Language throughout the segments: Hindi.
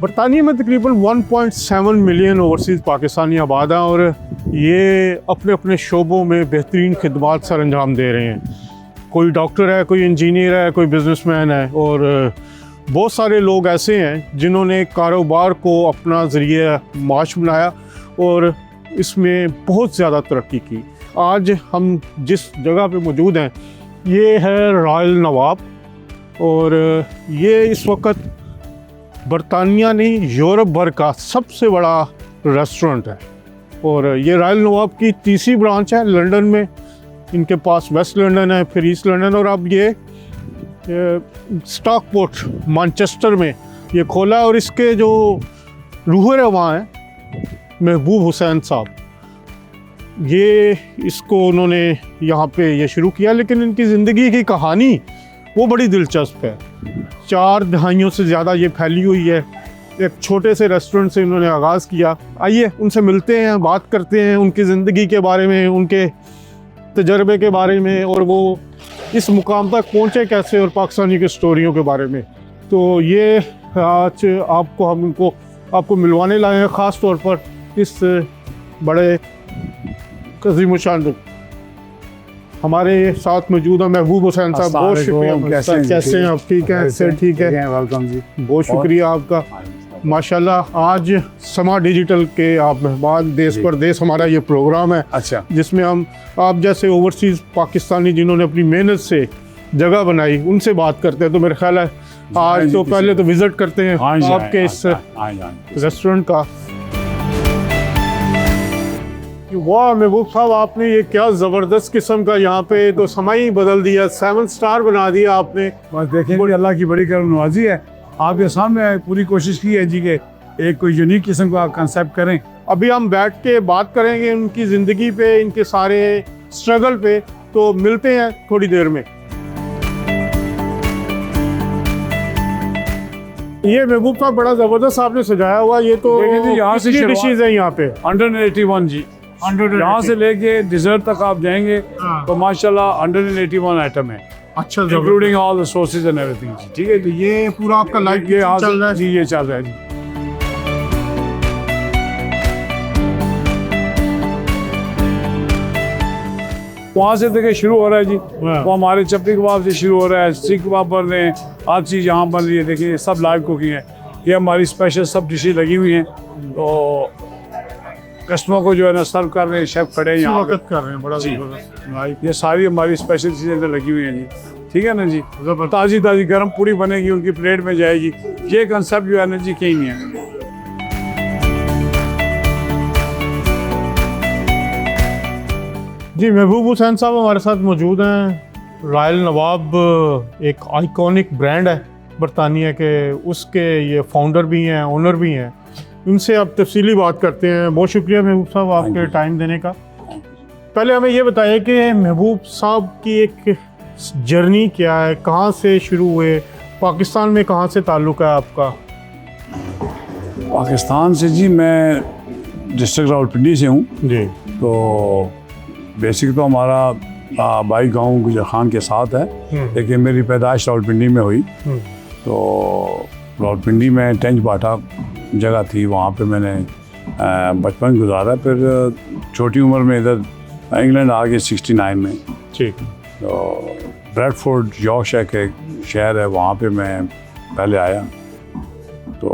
बरतानिया में तकरीबन 1.7 मिलियन ओवरसीज़ पाकिस्तानी आबाद हैं और ये अपने अपने शोबों में बेहतरीन खिदमात सर अंजाम दे रहे हैं। कोई डॉक्टर है, कोई इंजीनियर है, कोई बिजनेसमैन है और बहुत सारे लोग ऐसे हैं जिन्होंने कारोबार को अपना ज़रिया माश बनाया और इसमें बहुत ज़्यादा तरक्की की। आज हम जिस जगह पे मौजूद हैं ये है रॉयल नवाब और ये इस वक्त बरतानिया नहीं यूरोप भर का सबसे बड़ा रेस्टोरेंट है और ये रॉयल नवाब की तीसरी ब्रांच है लंदन में। इनके पास वेस्ट लंदन है, फिर ईस्ट लंदन और अब ये स्टॉकपोर्ट मैनचेस्टर में ये खोला और इसके जो रूह रवां हैं महबूब हुसैन साहब, ये इसको उन्होंने यहाँ पे ये शुरू किया, लेकिन इनकी ज़िंदगी की कहानी वो बड़ी दिलचस्प है। 4 दहाइयों से ज़्यादा ये फैली हुई है। एक छोटे से रेस्टोरेंट से इन्होंने आगाज़ किया। आइए उनसे मिलते हैं, बात करते हैं उनकी ज़िंदगी के बारे में, उनके तजर्बे के बारे में और वो इस मुकाम तक पहुँचे कैसे और पाकिस्तानी की स्टोरियों के बारे में। तो ये आज आपको मिलवाने लाए हैं ख़ास तौर पर इस बड़े अज़ीम शान हमारे साथ मौजूद है महबूब हुसैन साहब। बहुत शुक्रिया। कैसे हैं आप? ठीक हैं? सर ठीक है, वेलकम जी। बहुत शुक्रिया आपका। माशाल्लाह आज समा डिजिटल के आप मेहमान, देश परदेश हमारा ये प्रोग्राम है। अच्छा, जिसमें हम आप जैसे ओवरसीज़ पाकिस्तानी जिन्होंने अपनी मेहनत से जगह बनाई उनसे बात करते हैं। तो मेरा ख्याल है आज तो पहले तो विज़िट करते हैं आपके इस रेस्टोरेंट का। वाह महबूब साहब, आपने ये क्या ज़बरदस्त किस्म का यहाँ पे तो समय ही बदल दिया, 7 स्टार बना दिया आपने। बस देखें अल्लाह की बड़ी करम नवाजी है। आपके सामने पूरी कोशिश की है जी कि एक कोई यूनिक किस्म का कंसेप्ट करें। अभी हम बैठ के बात करेंगे उनकी ज़िंदगी पे, इनके सारे स्ट्रगल पे। तो मिलते हैं थोड़ी देर में। ये महबूब साहब बड़ा ज़बरदस्त आपने सजाया हुआ। ये तो यहाँ से डिशेज है यहाँ पे 181 जी। यहाँ से लेके डिजर्ट तक आप जाएंगे तो माशाल्लाह 181 आइटम है। अच्छा, including all the sausage and everything. ठीक है, तो ये पूरा आपका लाइफ ये चल रहा है जी, ये चल रहा है जी। वहाँ से देखिए शुरू हो रहा है जी। वो हमारे चपटी कबाब से शुरू हो रहा है, सीख कबाब बन रहे हैं, हर चीज़ यहाँ बन रही है। देखिए सब लाइव कुकिंग है। ये हमारी स्पेशल सब डिशेज लगी हुई हैं। तो कस्टमर को जो है ना सर्व कर रहे हैं, शेफ खड़े हैं यहाँ पे कर रहे हैं। बड़ा ज़बरदस्त। ये सारी हमारी स्पेशल चीज़ें लगी हुई हैं जी। ठीक है ना जी, ताज़ी ताज़ी गर्म पूरी बनेगी, उनकी प्लेट में जाएगी। ये कंसेप्ट जो है ना जी कहीं नहीं है। जी महबूब हुसैन साहब हमारे साथ मौजूद हैं। रॉयल नवाब एक आइकॉनिक ब्रांड है बरतानिया के, उसके ये फाउंडर भी हैं, ओनर भी हैं। इनसे आप तफसीली बात करते हैं। बहुत शुक्रिया महबूब साहब आपके टाइम देने का। पहले हमें ये बताइए कि महबूब साहब की एक जर्नी क्या है, कहाँ से शुरू हुए, पाकिस्तान में कहाँ से ताल्लुक़ है आपका? पाकिस्तान से जी मैं डिस्ट्रिक्ट रावलपिंडी से हूँ जी। तो बेसिक तो हमारा भाई गांव गुजर खान के साथ है, लेकिन मेरी पैदाइश रावलपिंडी में हुई। तो रावलपिंडी में टेंच बाटा जगह थी, वहाँ पे मैंने बचपन गुजारा। फिर छोटी उम्र में इधर इंग्लैंड आ गए 69 में। ठीक। तो ब्रैडफोर्ड यॉर्कशायर के शहर है, वहाँ पे मैं पहले आया। तो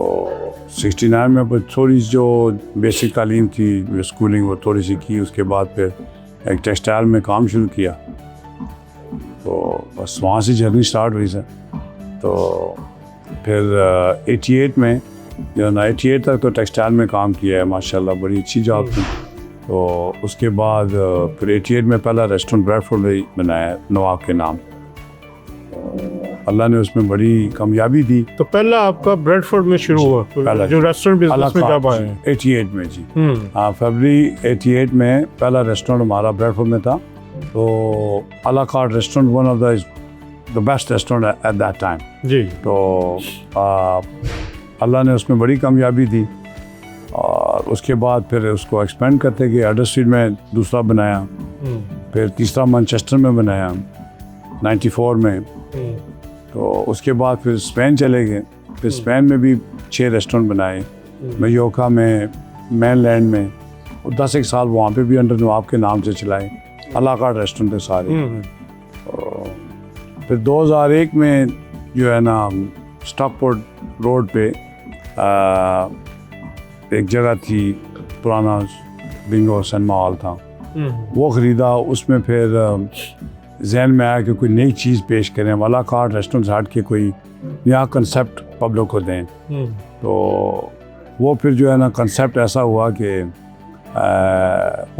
69 में बस थोड़ी जो बेसिक तालीम थी, स्कूलिंग, वो थोड़ी सी की। उसके बाद फिर एक टेक्सटाइल में काम शुरू किया। तो बस वहाँ से जर्नी स्टार्ट हुई सर। तो फिर 88 में जो ना 88 तक तो टेक्सटाइल में काम किया है, माशाल्लाह बड़ी अच्छी जॉब थी। तो उसके बाद फिर 88 में पहला रेस्टोरेंट ब्रैडफोर्ड में बनाया नवाब के नाम। अल्लाह ने उसमें बड़ी कामयाबी दी। तो पहला आपका ब्रैडफोर्ड में शुरू हुआ जो रेस्टोरेंट बिजनेस में कब आए? 88 में जी। हाँ, फरवरी 88 में पहला रेस्टोरेंट हमारा ब्रैडफोर्ड में था। तो a la carte restaurant one of the best restaurant at that time जी। तो अल्लाह ने उसमें बड़ी कामयाबी दी। और उसके बाद फिर उसको एक्सपेंड करते गए। अडर स्ट्रीट में दूसरा बनाया, फिर तीसरा मैनचेस्टर में बनाया 94 में। तो उसके बाद फिर स्पेन चले गए। फिर स्पेन में भी 6 रेस्टोरेंट बनाए, मयोका में, मेनलैंड में, और 10 एक साल वहाँ पे भी अंडर नवाब के नाम से चलाए, अला कार्ट रेस्टोरेंट है सारे। और फिर 2001 में जो है ना स्टॉकपोर्ट रोड पे एक जगह थी, पुराना बिंगो सिनेमा हॉल था, वो ख़रीदा। उसमें फिर जहन में आया कि कोई नई चीज़ पेश करें, वाला कार्ट रेस्टोरेंट से हट के कोई नया कंसेप्ट पब्लिक को दें। तो वो फिर जो है ना कंसेप्ट ऐसा हुआ कि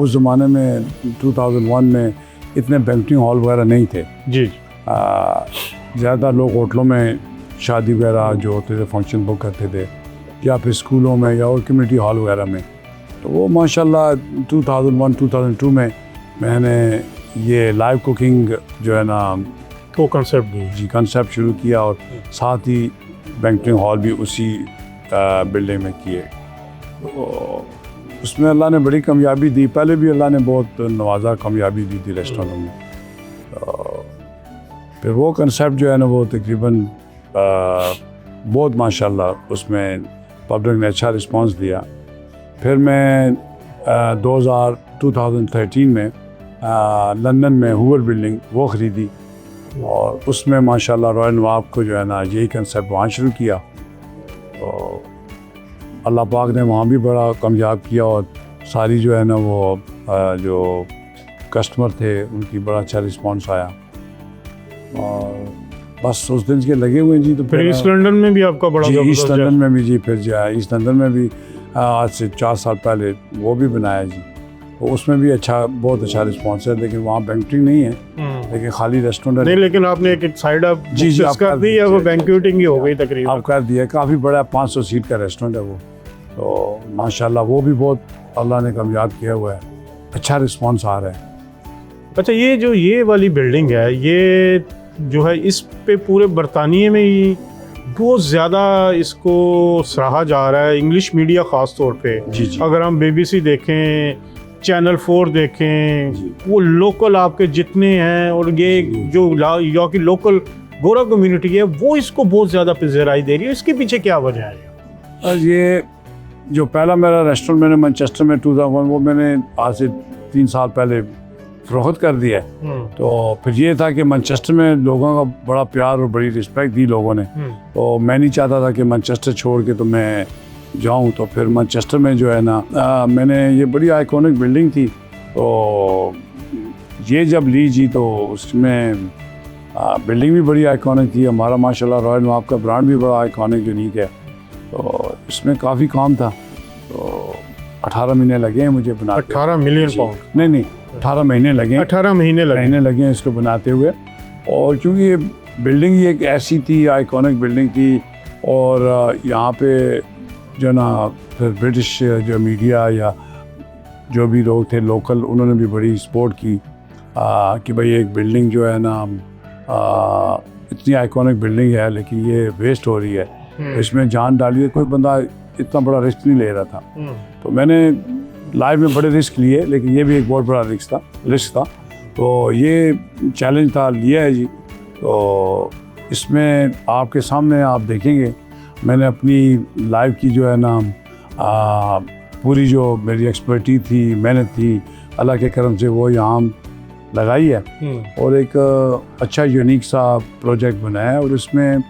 उस ज़माने में 2001 में इतने बैंक्वेटिंग हॉल वगैरह नहीं थे जी। ज़्यादा लोग होटलों में शादी वगैरह जो होते थे फंक्शन बुक करते थे, या फिर स्कूलों में या और कम्युनिटी हॉल वगैरह में। तो वो माशाल्लाह 2001-2002 में मैंने ये लाइव कुकिंग जो है ना वो कंसेप्ट शुरू किया, और साथ ही बैंक्वेटिंग हॉल भी उसी बिल्डिंग में किए। तो उसमें अल्लाह ने बड़ी कामयाबी दी। पहले भी अल्लाह ने बहुत नवाजा, कामयाबी दी थी रेस्टोरेंटों में। फिर वो कंसेप्ट जो है ना वो तकरीबन बहुत माशाल्लाह उसमें पब्लिक ने अच्छा रिस्पांस दिया। फिर मैं 2013 में लंदन में हूवर बिल्डिंग वो ख़रीदी, और उसमें माशाल्लाह रॉयल नवाब को जो है ना यही कंसेप्ट वहाँ शुरू किया। तो अल्लाह पाक ने वहाँ भी बड़ा कामयाब किया, और सारी जो है ना वो जो कस्टमर थे उनकी बड़ा अच्छा रिस्पांस आया, और बस उस दिन के लगे हुए हैं जी। तो फिर ईस्ट लंदन में भी आपका बड़ा जी, ईस्ट लंदन में भी जी, फिर जो है ईस्ट लंदन में भी आज से 4 साल पहले वो भी बनाया जी। तो उसमें भी बहुत अच्छा रिस्पांस है, लेकिन वहाँ बैंक्वेटिंग नहीं है, लेकिन खाली रेस्टोरेंट नहीं। लेकिन आपने एक साइड आप जी कर दी है, वो बैंक्वेटिंग ही हो गई तकरीबन। आप कर दिया, काफ़ी बड़ा 500 सीट का रेस्टोरेंट है वो। तो माशाल्लाह वो भी बहुत अल्लाह ने कामयाब किया हुआ है, अच्छा रिस्पांस आ रहा है। अच्छा, ये वाली बिल्डिंग है, ये जो है इस पे पूरे बरतानिया में ही बहुत ज़्यादा इसको सराहा जा रहा है, इंग्लिश मीडिया ख़ास तौर पे। जी जी। अगर हम BBC देखें, चैनल 4 देखें, वो लोकल आपके जितने हैं, और ये जो यहाँ की लोकल गोरा कम्युनिटी है वो इसको बहुत ज़्यादा पज़ीराई दे रही है। इसके पीछे क्या वजह है? ये जो पहला मेरा रेस्टोरेंट मैंने मैनचेस्टर में 2001 वो मैंने आज से 3 साल पहले फ़रोख्त कर दिया है। तो फिर ये था कि मैनचेस्टर में लोगों का बड़ा प्यार और बड़ी रिस्पेक्ट दी लोगों ने। तो मैं नहीं चाहता था कि मैनचेस्टर छोड़ के तो मैं जाऊं। तो फिर मैनचेस्टर में जो है ना मैंने ये बड़ी आइकॉनिक बिल्डिंग थी, तो ये जब ली जी तो उसमें बिल्डिंग भी बड़ी आइकॉनिक थी। हमारा माशाल्लाह रॉयल नवाब का ब्रांड भी बड़ा आइकॉनिक यूनिक है। तो इसमें काफ़ी काम था। तो 18 महीने लगे हैं मुझे बनाते। 18 मिलियन पाउंड? नहीं, 18 महीने लगे। 18 महीने लगे हैं इसको बनाते हुए। और क्योंकि ये बिल्डिंग ही एक ऐसी थी, आइकॉनिक बिल्डिंग थी, और यहाँ पे जो ना फिर ब्रिटिश जो मीडिया या जो भी लोग थे लोकल, उन्होंने भी बड़ी सपोर्ट की कि भाई एक बिल्डिंग जो है ना इतनी आइकॉनिक बिल्डिंग है लेकिन ये वेस्ट हो रही है, इसमें जान डालिए। कोई बंदा इतना बड़ा रिस्क नहीं ले रहा था। तो मैंने लाइफ में बड़े रिस्क लिए, लेकिन ये भी एक बहुत बड़ा रिस्क था। तो ये चैलेंज था, लिया है जी। तो इसमें आपके सामने आप देखेंगे मैंने अपनी लाइफ की जो है ना पूरी जो मेरी एक्सपर्टी थी, मेहनत थी, अल्लाह के करम से वो यहाँ लगाई है, और एक अच्छा यूनिक सा प्रोजेक्ट बनाया है। और इसमें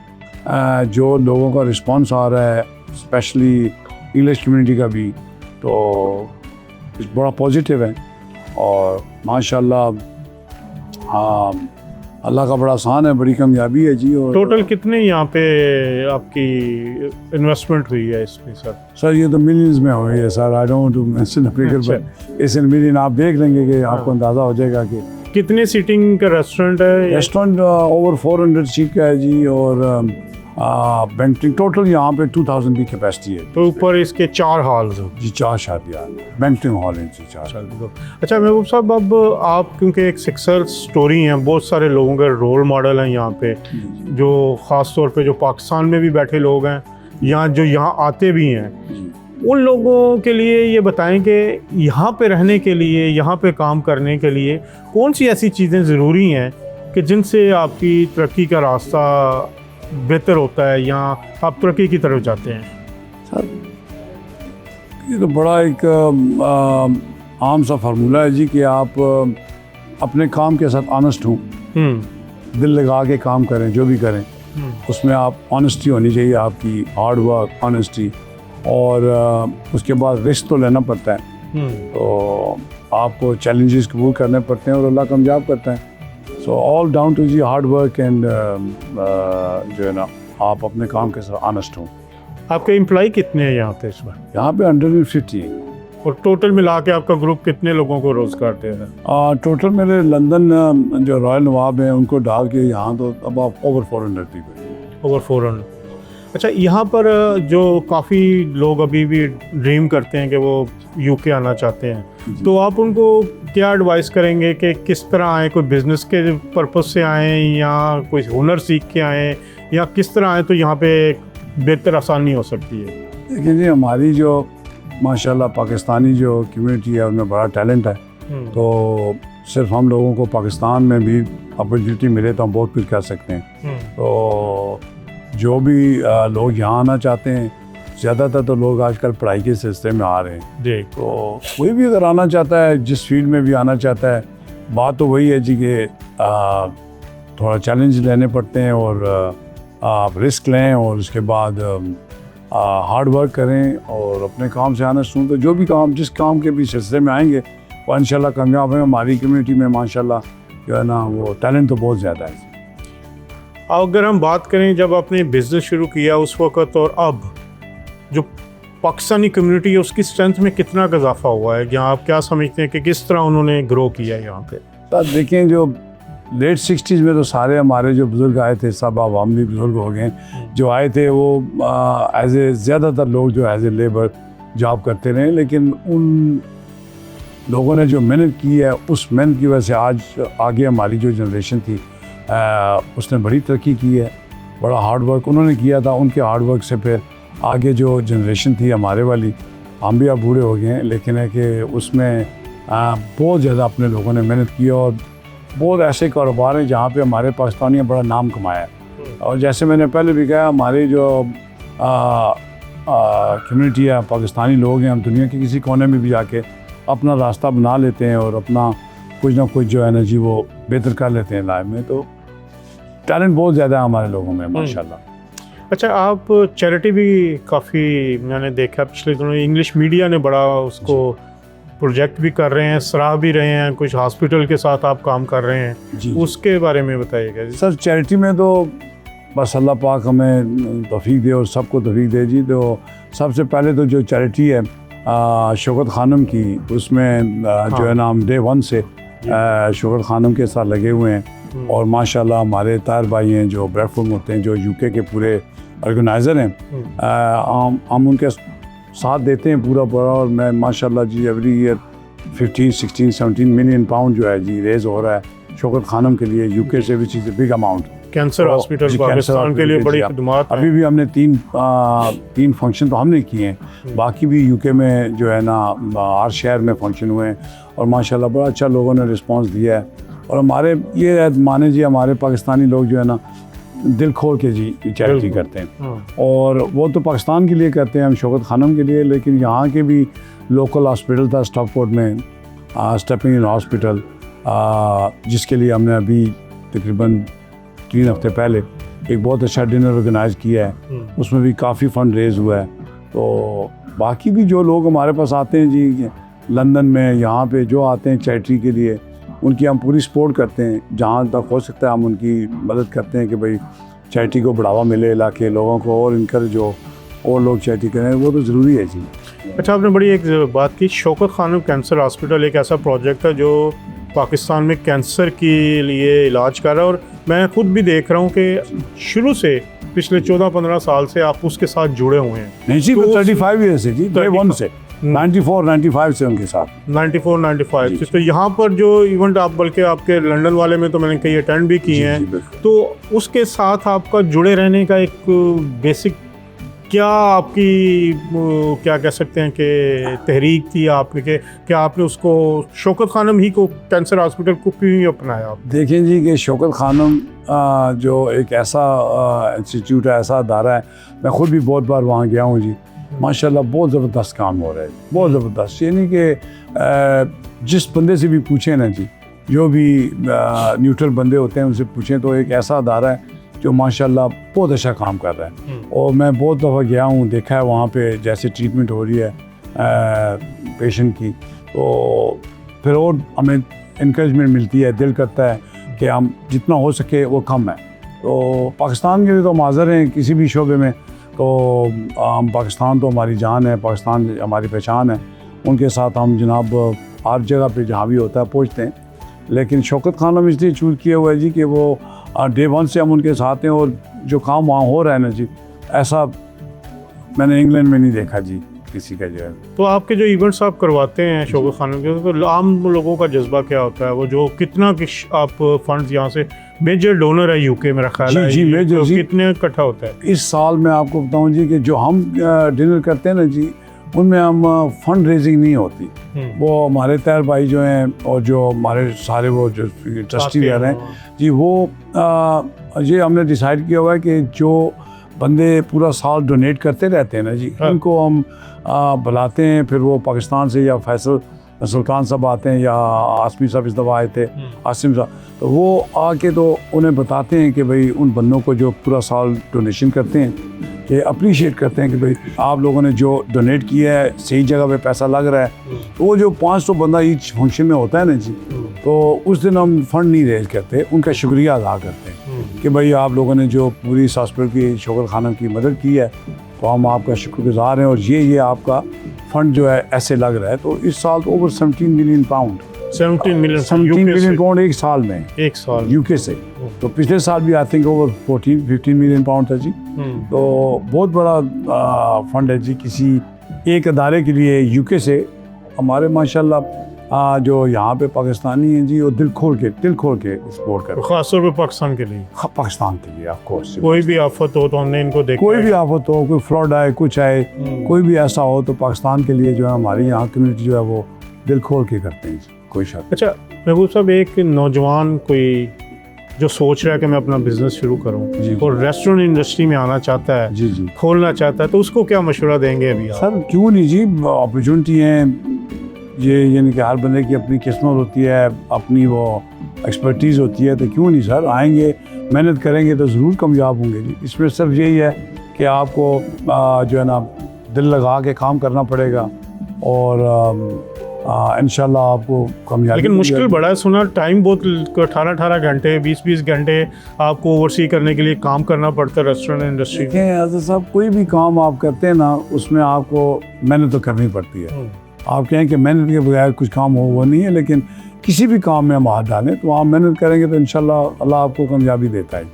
जो लोगों का रिस्पांस आ रहा है, स्पेशली इंग्लिश कम्युनिटी का भी, तो बड़ा पॉजिटिव है। और माशाल्लाह अल्लाह का बड़ा आसान है, बड़ी कामयाबी है जी। और टोटल कितने यहाँ पे आपकी इन्वेस्टमेंट हुई है इसमें सर? ये तो मिलियंस में हुई है sir. I don't mention the figure, but it's in million. आप देख लेंगे कि आपको अंदाज़ा हो जाएगा कि कितने सीटिंग का रेस्टोरेंट है। रेस्टोरेंट ओवर 400 सीट का है जी, और बैंक्वेटिंग टोटल यहाँ पे 2000 की कैपेसिटी है। तो ऊपर इसके 4 हॉल्स हैं जी, 4 शादियाँ बैंक्वेटिंग हॉल हैं जी, 4। अच्छा महबूब साहब, अब आप क्योंकि एक सक्सेस स्टोरी हैं, बहुत सारे लोगों के रोल मॉडल हैं यहाँ पे, जो ख़ास तौर पे जो पाकिस्तान में भी बैठे लोग हैं, यहाँ आते भी हैं, उन लोगों के लिए ये बताएं कि यहाँ पे रहने के लिए, यहाँ पे काम करने के लिए कौन सी ऐसी चीज़ें ज़रूरी हैं कि जिनसे आपकी तरक्की का रास्ता बेहतर होता है या आप तरक्की की तरफ जाते हैं? सर ये तो बड़ा एक आम सा फार्मूला है जी कि आप अपने काम के साथ ऑनेस्ट हों, दिल लगा के काम करें, जो भी करें उसमें आप ऑनेस्टी होनी चाहिए आपकी, हार्ड वर्क, ऑनेस्टी, और उसके बाद रिस्क तो लेना पड़ता है। तो आपको चैलेंजेस कबूल करने पड़ते हैं और अल्लाह कामयाब करता है। सो ऑल डाउन टू जी हार्ड वर्क एंड जो है ना आप अपने काम के साथ ऑनेस्ट हों। आपके एम्प्लॉय कितने हैं यहाँ पे इस बार? यहाँ पे 150 है। और टोटल मिला के आपका ग्रुप कितने लोगों को रोज़गार दे रहा है? टोटल मेरे लंदन जो रॉयल नवाब हैं उनको डाल के यहाँ तो अब आप ओवर 400 पीपल। ओवर 400। अच्छा, यहाँ पर जो काफ़ी लोग अभी भी ड्रीम करते हैं कि वो यूके आना चाहते हैं, तो आप उनको क्या एडवाइस करेंगे कि किस तरह आएँ? कोई बिज़नेस के पर्पज़ से आएँ या कोई हुनर सीख के आएँ, या किस तरह आएँ तो यहाँ पे बेहतर आसानी हो सकती है? देखिए जी, हमारी जो माशाल्लाह पाकिस्तानी जो कम्युनिटी है उनमें बड़ा टैलेंट है। तो सिर्फ हम लोगों को पाकिस्तान में भी अपॉर्चुनिटी मिले तो हम बहुत कुछ कर सकते हैं। तो जो भी लोग यहाँ आना चाहते हैं, ज़्यादातर तो लोग आजकल पढ़ाई के सिलसिले में आ रहे हैं जी। तो कोई भी अगर आना चाहता है, जिस फील्ड में भी आना चाहता है, बात तो वही है जी कि थोड़ा चैलेंज लेने पड़ते हैं और आप रिस्क लें और उसके बाद हार्ड वर्क करें और अपने काम से आना सुन। तो जो भी काम, जिस काम के भी सिलसिले में आएंगे वो इंशाल्लाह कामयाब है। हमारी कम्युनिटी में माशाल्लाह जो है ना वो टैलेंट तो बहुत ज़्यादा है। अगर हम बात करें जब आपने बिज़नेस शुरू किया उस वक़्त और अब, जो पाकिस्तानी कम्युनिटी है उसकी स्ट्रेंथ में कितना इजाफा हुआ है, या आप क्या समझते हैं कि किस तरह उन्होंने ग्रो किया है यहाँ पे? तो देखें, जो लेट 60s में तो सारे हमारे जो बुज़ुर्ग आए थे, सब आवामी बुज़ुर्ग हो गए, जो आए थे वो एज ए ज़्यादातर लोग जो एज ए लेबर जॉब करते रहे, लेकिन उन लोगों ने जो मेहनत की है उस मेहनत की वजह से आज आगे हमारी जो जनरेशन थी उसने बड़ी तरक्की की है। बड़ा हार्ड वर्क उन्होंने किया था, उनके हार्ड वर्क से फिर आगे जो जनरेशन थी हमारे वाली, हम भी अब बूढ़े हो गए हैं, लेकिन है कि उसमें बहुत ज़्यादा अपने लोगों ने मेहनत की और बहुत ऐसे कारोबार हैं जहाँ पे हमारे पाकिस्तानी बड़ा नाम कमाया है। और जैसे मैंने पहले भी कहा, हमारी जो कम्युनिटी है, पाकिस्तानी लोग हैं, हम दुनिया के किसी कोने में भी जाके अपना रास्ता बना लेते हैं और अपना कुछ ना कुछ जो है ना जी वो बेहतर कर लेते हैं लाइफ में। तो टैलेंट बहुत ज़्यादा है हमारे लोगों में माशाल्लाह। अच्छा, आप चैरिटी भी काफ़ी मैंने देखा पिछले दिनों, इंग्लिश मीडिया ने बड़ा उसको प्रोजेक्ट भी कर रहे हैं, सराह भी रहे हैं, कुछ हॉस्पिटल के साथ आप काम कर रहे हैं जी। उसके बारे में बताइएगा। सर चैरिटी में तो बस अल्लाह पाक हमें तौफीक दे और सबको तौफीक दे जी। तो सबसे पहले तो जो चैरिटी है शौकत खानम की, उसमें जो है ना हम डे 1 से शौकत खानम के साथ लगे हुए हैं। और माशाल्लाह हमारे तार भाई हैं जो ब्रेडफोर्ड होते हैं, जो यूके के पूरे ऑर्गेनाइज़र हैं, हम उनके साथ देते हैं पूरा। और मैं माशाल्लाह जी एवरी ईयर 15, 16, 17 मिलियन पाउंड जो है जी रेज हो रहा है शौकत खानम के लिए, यूके से which is a big amount. Cancer hospital Pakistan के लिए बड़ी खिदमत। अभी भी हमने तीन फंक्शन तो हमने किए हैं, बाकी भी यूके में जो है ना हर शहर में फंक्शन हुए हैं और माशाल्लाह बड़ा अच्छा लोगों ने रिस्पांस दिया है। और हमारे ये माने जी, हमारे पाकिस्तानी लोग जो है ना दिल खोल के जी चैरिटी करते हैं। और वो तो पाकिस्तान के लिए करते हैं, हम शौकत खानम के लिए, लेकिन यहाँ के भी लोकल हॉस्पिटल था स्टॉकपोर्ट में, स्टेपिंग इन हॉस्पिटल, जिसके लिए हमने अभी तकरीबन 3 हफ्ते पहले एक बहुत अच्छा डिनर ऑर्गेनाइज़ किया है, उसमें भी काफ़ी फंड रेज हुआ है। तो बाकी भी जो लोग हमारे पास आते हैं जी लंदन में, यहाँ पे जो आते हैं चैरिटी के लिए, उनकी हम पूरी सपोर्ट करते हैं, जहाँ तक हो सकता है हम उनकी मदद करते हैं कि भाई चैरिटी को बढ़ावा मिले, इलाके लोगों को और इनकरेज हो और लोग चैरिटी करें, वो तो ज़रूरी है जी। अच्छा, आपने बड़ी एक बात की, शौकत खानम कैंसर हॉस्पिटल एक ऐसा प्रोजेक्ट है जो पाकिस्तान में कैंसर के लिए इलाज कर रहा है, और मैं खुद भी देख रहा हूँ कि शुरू से पिछले 14-15 साल से आप उसके साथ जुड़े हुए हैं। नहीं जी, 35 ईयर से जी, 1 से 94-95 से उनके साथ 94-95। तो यहाँ पर जो इवेंट आप, बल्कि आपके लंदन वाले में तो मैंने कई अटेंड भी किए हैं, तो उसके साथ आपका जुड़े रहने का एक बेसिक क्या आपकी क्या कह सकते हैं कि तहरीक थी आपने कि क्या आपने उसको शौकत खानम ही को कैंसर हॉस्पिटल को क्यों ही अपनाया आप? देखें जी कि शौकत खानम जो एक ऐसा इंस्टीट्यूट है, ऐसा अदारा है, मैं ख़ुद भी बहुत बार वहाँ गया हूँ जी। माशाल्लाह बहुत ज़बरदस्त काम हो रहा है, बहुत ज़बरदस्त। यानी कि जिस बंदे से भी पूछें ना जी, जो भी न्यूट्रल बंदे होते हैं उनसे पूछें तो एक ऐसा अदारा है जो माशाल्लाह बहुत अच्छा काम कर रहा है। और मैं बहुत दफ़ा गया हूँ, देखा है वहाँ पे जैसे ट्रीटमेंट हो रही है पेशेंट की, तो फिर और हमें इंकरेजमेंट मिलती है, दिल करता है कि हम जितना हो सके वो कम है। तो पाकिस्तान के लिए तो माज़र हैं किसी भी शोबे में, तो हम पाकिस्तान तो हमारी जान है, पाकिस्तान हमारी पहचान है, उनके साथ हम जनाब हर जगह पे जहाँ भी होता है पहुँचते हैं। लेकिन शौकत खानम इसलिए चूज़ किया हुआ है जी कि वो डे वन से हम उनके साथ हैं, और जो काम वहाँ हो रहा है ना जी, ऐसा मैंने इंग्लैंड में नहीं देखा जी किसी का जो है। तो आपके जो इवेंट्स आप करवाते हैं शौकत खानम के, तो आम लोगों का जज्बा क्या होता है? वो जो कितना आप फंड्स यहाँ से, मेजर डोनर है यूके मेरा ख्याल है जी मेजर तो जी, कितने इकट्ठा होता है इस साल? मैं आपको बताऊं जी कि जो हम डिनर करते हैं ना जी, उनमें हम फंड रेजिंग नहीं होती। वो हमारे तैयार भाई जो हैं और जो हमारे सारे वो जो ट्रस्टी वगैरह हैं जी, वो ये हमने डिसाइड किया हुआ है कि जो बंदे पूरा साल डोनेट करते रहते हैं ना जी, उनको हम बुलाते हैं। फिर वो पाकिस्तान से या फैसल सुल्तान साहब आते हैं या आसमी साहब इस दफ़ा आए थे, आसिम साहब, तो वो आके तो उन्हें बताते हैं कि भाई उन बंदों को जो पूरा साल डोनेशन करते हैं कि अप्रिशिएट करते हैं कि भाई आप लोगों ने जो डोनेट किया है सही जगह पे पैसा लग रहा है। तो वो जो 500 बंदा ईच फंक्शन में होता है ना जी, तो उस दिन हम फंड नहीं रेज करते, उनका शुक्रिया अदा करते हैं कि भाई आप लोगों ने जो पूरी इस हॉस्पिटल की शौकत खानम की मदद की है, तो हम आपका शुक्रगुजार हैं और ये आपका फंड जो है ऐसे लग रहा है। तो इस साल तो over 17 million pound, 17 million pound एक साल में, एक साल यूके से। तो पिछले साल भी I think over 14-15 million pound था जी। तो बहुत बड़ा फंड है जी किसी एक अदारे के लिए यूके से। हमारे माशाल्लाह जो यहाँ पे पाकिस्तानी हैं जी, वो दिल खोल के सपोर्ट कर, खासतौर पर पाकिस्तान के लिए, पाकिस्तान के लिए। ऑफ कोर्स कोई भी आफत हो तो हमने इनको देखा, कोई भी आफत हो, कोई फ्लड आए, कुछ आए, कोई भी ऐसा हो, तो पाकिस्तान के लिए जो है हमारी यहाँ कम्युनिटी जो है वो दिल खोल के करते हैं जी, कोई शक। अच्छा महबूब साहब, एक नौजवान कोई जो सोच रहा है कि मैं अपना बिजनेस शुरू करूं और रेस्टोरेंट इंडस्ट्री में आना चाहता है, जी खोलना चाहता है, तो उसको क्या मशवरा देंगे अभी आप? सर क्यों नहीं जी, अपॉर्चुनिटी है ये, यानी कि हर बंदे की अपनी किस्मत होती है, अपनी वो एक्सपर्टीज़ होती है, तो क्यों नहीं सर, आएंगे मेहनत करेंगे तो ज़रूर कामयाब होंगे जी। इसमें सिर्फ यही है कि आपको जो है ना दिल लगा के काम करना पड़ेगा और इंशाल्लाह आपको कामयाबी। लेकिन मुश्किल बड़ा है, सुना टाइम बहुत 18 घंटे 20 घंटे आपको ओवरसी करने के लिए काम करना पड़ता है रेस्टोरेंट इंडस्ट्री। देखें आज़ाद साहब, कोई भी काम आप करते हैं ना, उसमें आपको मेहनत तो करनी पड़ती है। आप कहें कि मेहनत के बगैर कुछ काम हो, वो नहीं है, लेकिन किसी भी काम में हम हाथ डालें तो आप मेहनत करेंगे तो इंशाल्लाह अल्लाह आपको कामयाबी देता है।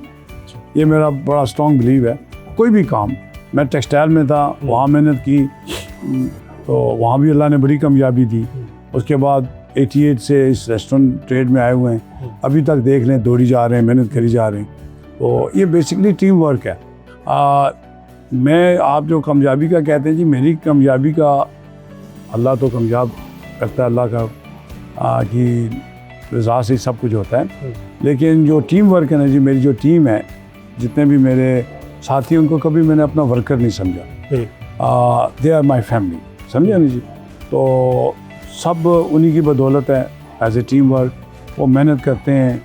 ये मेरा बड़ा स्ट्रॉन्ग बिलीव है। कोई भी काम, मैं टेक्सटाइल में था, वहाँ मेहनत की तो वहाँ भी अल्लाह ने बड़ी कामयाबी दी। उसके बाद 88 से इस रेस्टोरेंट ट्रेड में आए हुए हैं, अभी तक देख लें दौड़ी जा रहे हैं, मेहनत करी जा रहे हैं। तो ये बेसिकली टीम वर्क है। मैं आप जो कामयाबी का कहते हैं जी, मेरी कामयाबी का अल्लाह तो कामयाब करता है, अल्लाह का कि रज़ा से सब कुछ होता है। लेकिन जो टीम वर्क है ना जी, मेरी जो टीम है, जितने भी मेरे साथी, उनको कभी मैंने अपना वर्कर नहीं समझा। दे आर माई फैमिली, समझा नहीं जी। तो सब उन्हीं की बदौलत है। एज ए टीम वर्क वो मेहनत करते हैं,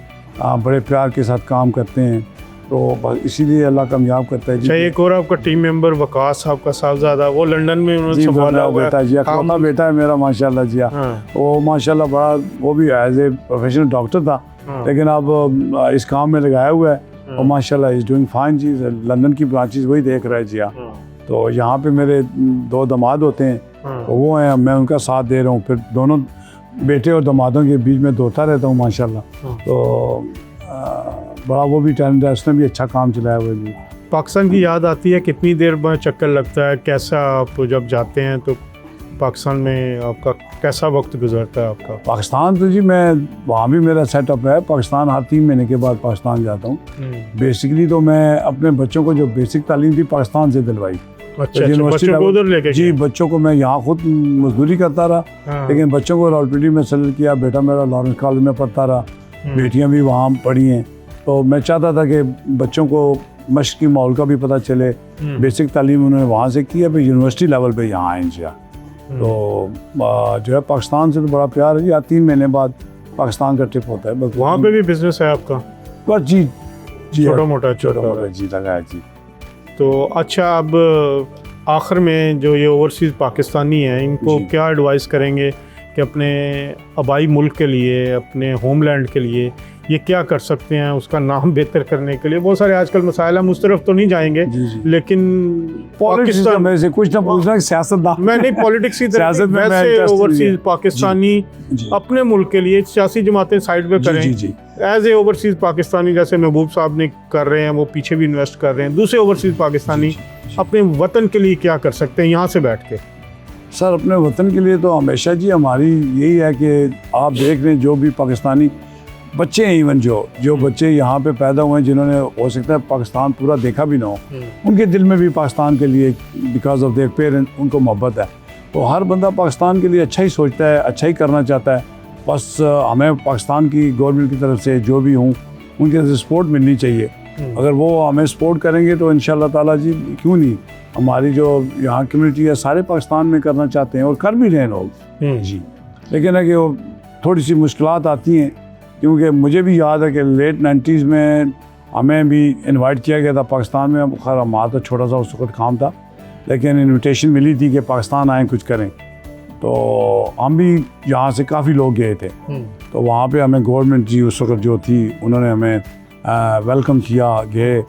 बड़े प्यार के साथ काम करते हैं, तो बस इसीलिए अल्लाह कामयाब करता है जी। एक और आपका टीम मेंबर वकास साहब का साहबजादा, वो लंदन में उन्होंने संभाला हुआ बेटा जी, अपना बेटा है मेरा माशाल्लाह जी। वो माशाल्लाह बड़ा, वो भी एज ए प्रोफेशनल डॉक्टर था, लेकिन अब इस काम में लगाया हुआ है और माशाल्लाह इज डूइंग फाइन जी। लंदन की ब्रांचेस वही देख रहा है जी। तो यहाँ पे मेरे 2 दामाद होते हैं, तो वो हैं, मैं उनका साथ दे रहा हूँ। फिर दोनों बेटे और दामादों के बीच में दोता रहता हूँ माशाल्लाह। तो बड़ा वो भी टैलेंट है, उसने भी अच्छा काम चलाया हुआ है। पाकिस्तान की याद आती है, कितनी देर में चक्कर लगता है, कैसा आप जब जाते हैं तो पाकिस्तान में आपका कैसा वक्त गुजरता है आपका? पाकिस्तान तो जी मैं, वहाँ भी मेरा सेटअप है। पाकिस्तान हर 3 महीने के बाद पाकिस्तान जाता हूँ। बेसिकली तो मैं अपने बच्चों को जो बेसिक तालीम थी पाकिस्तान से दिलवाई, अच्छा, यूनिवर्सिटी बच्चों को लेवल- उधर लेके जी, गए। बच्चों को मैं यहाँ खुद मजदूरी करता रहा, हाँ। लेकिन बच्चों को रावलपिंडी में सेलेक्ट किया। बेटा मेरा लॉरेंस कॉलेज में पढ़ता रहा, बेटियां भी वहाँ पढ़ी हैं। तो मैं चाहता था कि बच्चों को मश्क की माहौल का भी पता चले। बेसिक तालीम उन्होंने वहाँ से की है, फिर यूनिवर्सिटी लेवल पे यहाँ आए इंडिया। तो जो है पाकिस्तान से तो बड़ा प्यार है जी। 3 महीने बाद पाकिस्तान का ट्रिप होता है बस। वहाँ पे भी बिजनेस है आपका? बस जी जी, छोटा मोटा छोटा मोटा जी लगा है जी। तो अच्छा, अब आखिर में जो ये ओवरसीज़ पाकिस्तानी हैं, इनको जी। क्या एडवाइस करेंगे कि अपने आबाई मुल्क के लिए, अपने होमलैंड के लिए ये क्या कर सकते हैं उसका नाम बेहतर करने के लिए? बहुत सारे आजकल मसाइल, हम उस तरफ तो नहीं जाएंगे, जी जी। लेकिन पॉलिटिक्स पाकिस्तान में से कुछ ना पूछना कि सियासत ना मैं नहीं पॉलिटिक्स की तरफ, सियासत में मैं वैसे इंटरेस्ट नहीं ओवरसीज है। पाकिस्तानी जी अपने मुल्क के लिए सियासी जमातें साइड पे जी करें, जी जी। एज ए ओवरसीज पाकिस्तानी जैसे महबूब साहब ने कर रहे हैं, वो पीछे भी इन्वेस्ट कर रहे हैं। दूसरे ओवरसीज पाकिस्तानी अपने वतन के लिए क्या कर सकते हैं यहाँ से बैठ के? सर, अपने वतन के लिए तो हमेशा जी हमारी यही है कि आप देख रहे हैं जो भी पाकिस्तानी बच्चे हैं, इवन जो बच्चे यहाँ पे पैदा हुए हैं, जिन्होंने हो सकता है पाकिस्तान पूरा देखा भी ना हो, उनके दिल में भी पाकिस्तान के लिए बिकॉज ऑफ देयर पेरेंट्स उनको मोहब्बत है। तो हर बंदा पाकिस्तान के लिए अच्छा ही सोचता है, अच्छा ही करना चाहता है। बस हमें पाकिस्तान की गवर्नमेंट की तरफ से जो भी हूँ उनकी तरफ से सपोर्ट मिलनी चाहिए। अगर वो हमें सपोर्ट करेंगे तो इंशाल्लाह ताला जी, क्यों नहीं, हमारी जो यहाँ कम्युनिटी है सारे पाकिस्तान में करना चाहते हैं और कर भी रहे हैं लोग जी। लेकिन है कि वो थोड़ी सी मुश्किलात आती हैं, क्योंकि मुझे भी याद है कि लेट 90s में हमें भी इनवाइट किया गया था पाकिस्तान में। खैर हमारा तो छोटा सा उस वक्त काम था, लेकिन इनविटेशन मिली थी कि पाकिस्तान आएँ कुछ करें। तो हम भी यहाँ से काफ़ी लोग गए थे। तो वहाँ पे हमें गवर्नमेंट जी उस वक्त जो थी उन्होंने हमें वेलकम किया, गए।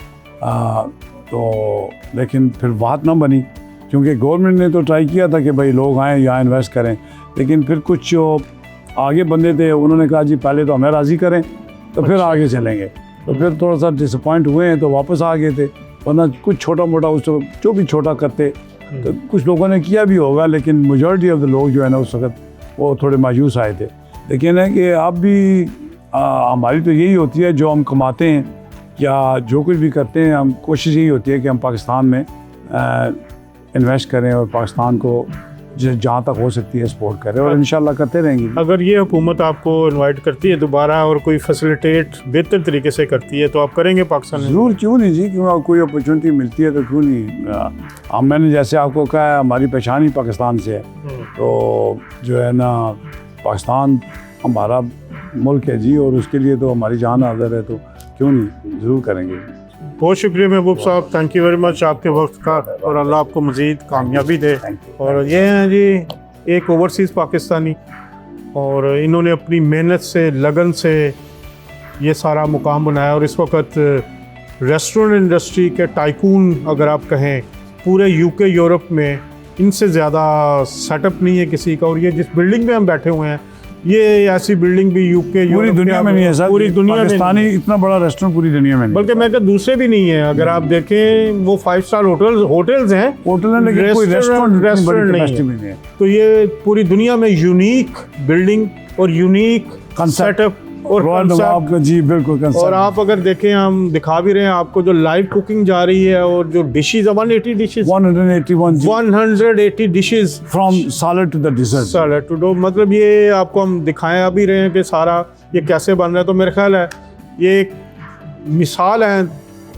तो लेकिन फिर बात ना बनी, क्योंकि गवर्नमेंट ने तो ट्राई किया था कि भाई लोग आएँ यहाँ इन्वेस्ट करें, लेकिन फिर कुछ जो आगे बंदे थे उन्होंने कहा जी पहले तो हमें राज़ी करें तो फिर आगे चलेंगे। तो फिर थोड़ा सा डिसअपॉइंट हुए हैं तो वापस आ गए थे, वरना कुछ छोटा मोटा उस वक्त जो भी छोटा करते तो कुछ लोगों ने किया भी होगा, लेकिन मेजॉरिटी ऑफ द लोग जो है ना उस वक्त वो थोड़े मायूस आए थे। लेकिन है कि अब भी हमारी तो यही होती है, जो हम कमाते हैं या जो कुछ भी करते हैं, हम कोशिश यही होती है कि हम पाकिस्तान में इन्वेस्ट करें और पाकिस्तान को जहाँ तक हो सकती है सपोर्ट करें, और इंशाल्लाह करते रहेंगे। अगर ये हुकूमत आपको इनवाइट करती है दोबारा और कोई फैसिलिटेट बेहतर तरीके से करती है तो आप करेंगे पाकिस्तान में? ज़रूर, क्यों नहीं जी, क्यों कोई अपॉर्चुनिटी मिलती है तो क्यों नहीं। मैंने जैसे आपको कहा है हमारी पहचान ही पाकिस्तान से है, तो जो है ना पाकिस्तान हमारा मुल्क है जी, और उसके लिए तो हमारी जान हाज़िर है, तो क्यों नहीं, ज़रूर करेंगे। बहुत शुक्रिया महबूब साहब, थैंक यू वेरी मच आपके वक्त का, और अल्लाह आपको मज़ीद कामयाबी दे। और ये हैं जी एक ओवरसीज़ पाकिस्तानी, और इन्होंने अपनी मेहनत से, लगन से ये सारा मुकाम बनाया, और इस वक्त रेस्टोरेंट इंडस्ट्री के टाइकून अगर आप कहें पूरे यूके यूरोप में इनसे ज़्यादा सेटअप नहीं है किसी का। और ये जिस बिल्डिंग में हम बैठे हुए हैं, ये ऐसी बिल्डिंग भी यूके पूरी दुनिया में नहीं है सर, पूरी दुनिया में पाकिस्तानी इतना बड़ा रेस्टोरेंट पूरी दुनिया में नहीं, बल्कि मैं कहता दूसरे भी नहीं है। अगर आप देखें वो 5 स्टार होटल्स हैं, होटल है, लेकिन कोई रेस्टोरेंट नहीं है। तो ये पूरी दुनिया में यूनिक बिल्डिंग और यूनिक सेटअप और concept। जी बिल्कुल। और आप अगर देखें, हम दिखा भी रहे हैं आपको जो लाइव कुकिंग जा रही है, और जो dishes 180 dishes from salad to the dessert, salad to dough, मतलब ये आपको हम दिखाया भी रहे हैं कि सारा ये कैसे बन रहा है। तो मेरा ख्याल है ये एक मिसाल है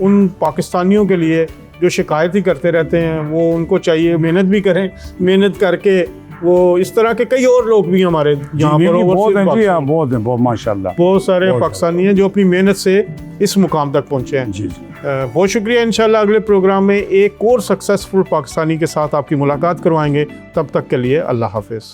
उन पाकिस्तानियों के लिए जो शिकायत ही करते रहते हैं। वो उनको चाहिए मेहनत भी करें, मेहनत करके वो इस तरह के कई और लोग भी हमारे यहाँ पर बहुत माशाल्लाह बहुत सारे पाकिस्तानी हैं जो अपनी मेहनत से इस मुकाम तक पहुँचे हैं। जी जी, बहुत शुक्रिया। इंशाल्लाह अगले प्रोग्राम में एक और सक्सेसफुल पाकिस्तानी के साथ आपकी मुलाकात करवाएंगे। तब तक के लिए अल्लाह हाफिज़।